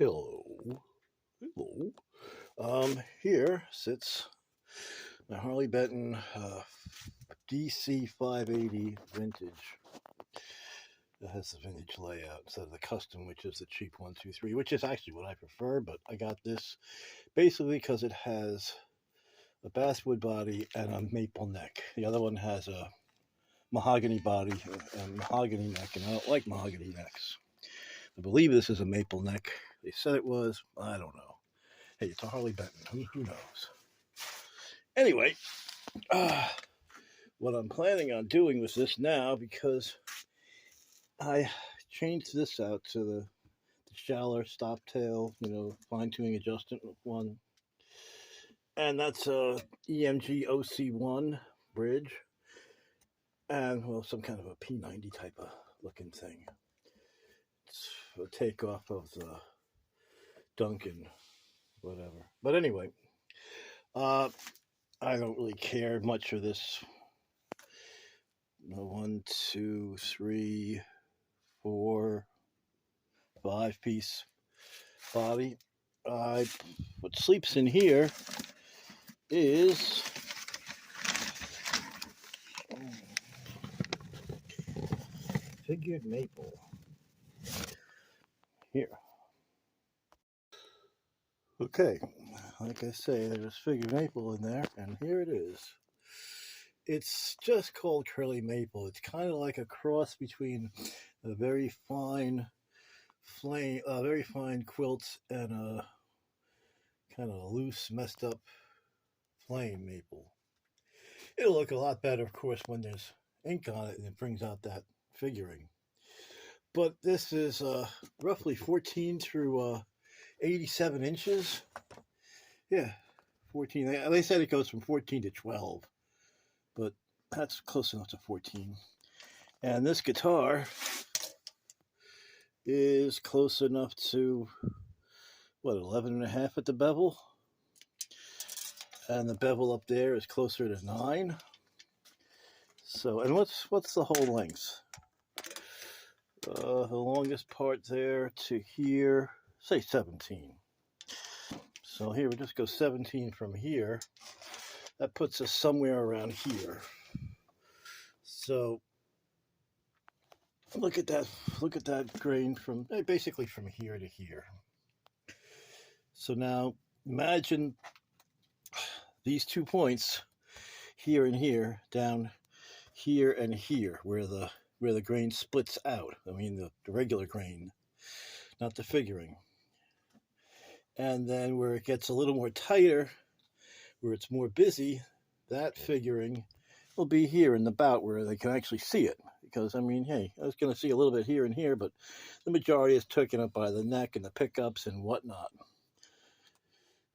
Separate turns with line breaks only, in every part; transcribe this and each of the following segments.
Hello. Hello. Here sits my Harley Benton DC580 vintage. It has the vintage layout instead of the custom, which is the cheap 123, which is actually what I prefer, but I got this basically because it has a basswood body and a maple neck. The other one has a mahogany body and mahogany neck, and I don't like mahogany necks. I believe this is a maple neck. They said it was. I don't know. Hey, it's a Harley Benton. Who knows? Anyway, what I'm planning on doing with this now, because I changed this out to the shallower stop tail, fine-tuning adjustment one. And that's a EMG OC1 bridge. And, well, some kind of a P90 type of looking thing. It's a takeoff of the Duncan, whatever. But anyway, I don't really care much for this. 1, 2, 3, 4, 5-piece body. What sleeps in here is figured maple. Here. Okay, like I say, there's figured maple in there, and here it is. It's just called curly maple. It's kind of like a cross between a very fine quilts and a kind of loose, messed up flame maple. It'll look a lot better, of course, when there's ink on it and it brings out that figuring. But this is roughly 14 through 87 inches. Yeah, 14. They said it goes from 14 to 12, but that's close enough to 14. And this guitar is close enough to, 11 and a half at the bevel. And the bevel up there is closer to 9. So, and what's the whole length? The longest part there to here, say 17. So here, we'll just go 17 from here. That puts us somewhere around here. So look at that grain from basically from here to here. So now imagine these 2 points, here and here, down here and here, where the grain splits out. I mean the regular grain, not the figuring. And then where it gets a little more tighter, where it's more busy, that figuring will be here in the bout where they can actually see it. Because, I mean, hey, I was going to see a little bit here and here, but the majority is taken up by the neck and the pickups and whatnot.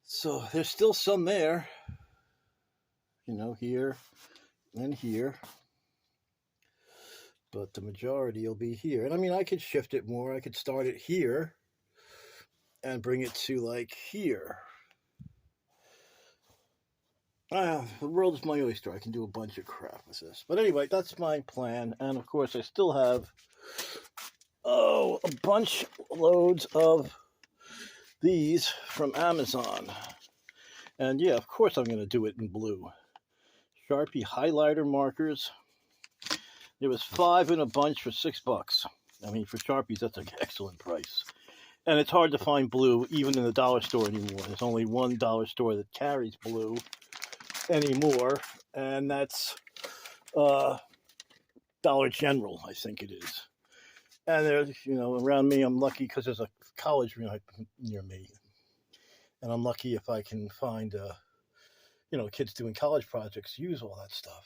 So there's still some there, here and here. But the majority will be here. And I mean, I could shift it more. I could start it here and bring it to like here. The world is my oyster. I can do a bunch of crap with this. But anyway, that's my plan. And of course, I still have, a bunch loads of these from Amazon. And yeah, of course I'm going to do it in blue. Sharpie highlighter markers. There was 5 in a bunch for $6. I mean, for Sharpies, that's an excellent price. And it's hard to find blue, even in the dollar store anymore. There's only one dollar store that carries blue anymore, and that's Dollar General, I think it is. And there's, around me, I'm lucky because there's a college near me. And I'm lucky if I can find, kids doing college projects use all that stuff.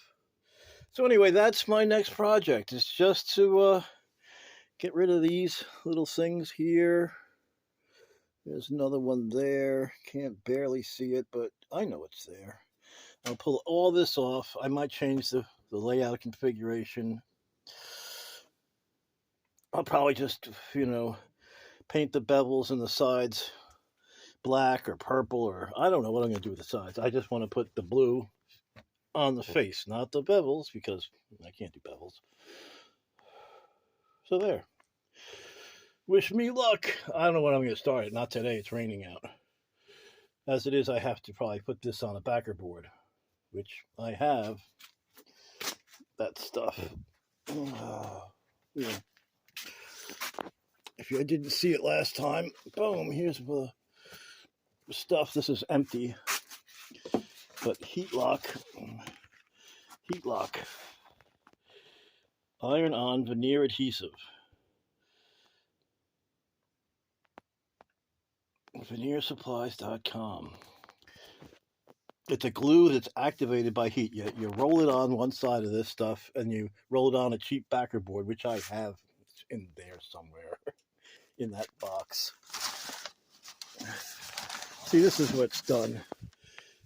So anyway, that's my next project. It's just to get rid of these little things here. There's another one there. Can't barely see it, but I know it's there. I'll pull all this off. I might change the layout configuration. I'll probably just, paint the bevels and the sides black or purple, or I don't know what I'm going to do with the sides. I just want to put the blue on the face, not the bevels, because I can't do bevels. So there. Wish me luck. I don't know when I'm going to start it. Not today. It's raining out. As it is, I have to probably put this on a backer board, which I have. That stuff. Yeah. If you didn't see it last time, boom, here's the stuff. This is empty, but heat lock, iron-on veneer adhesive, veneersupplies.com. It's a glue that's activated by heat. You roll it on one side of this stuff, and you roll it on a cheap backer board, which I have. It's in there somewhere, in that box. See, this is what's done.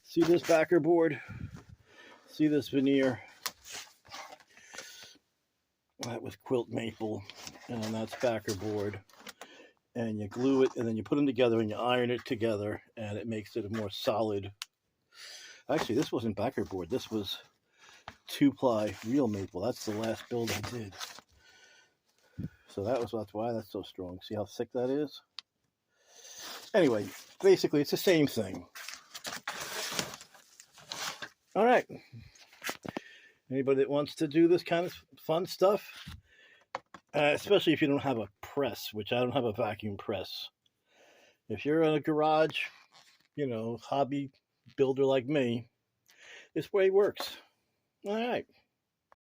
See this backer board? See this veneer? That was quilt maple, and then that's backer board. And you glue it, and then you put them together, and you iron it together, and it makes it a more solid. Actually, this wasn't backer board. This was 2-ply real maple. That's the last build I did. So that's why that's so strong. See how thick that is? Anyway, basically, it's the same thing. All right. Anybody that wants to do this kind of fun stuff, especially if you don't have a press, which I don't have a vacuum press. If you're in a garage, hobby builder like me, this way works. All right.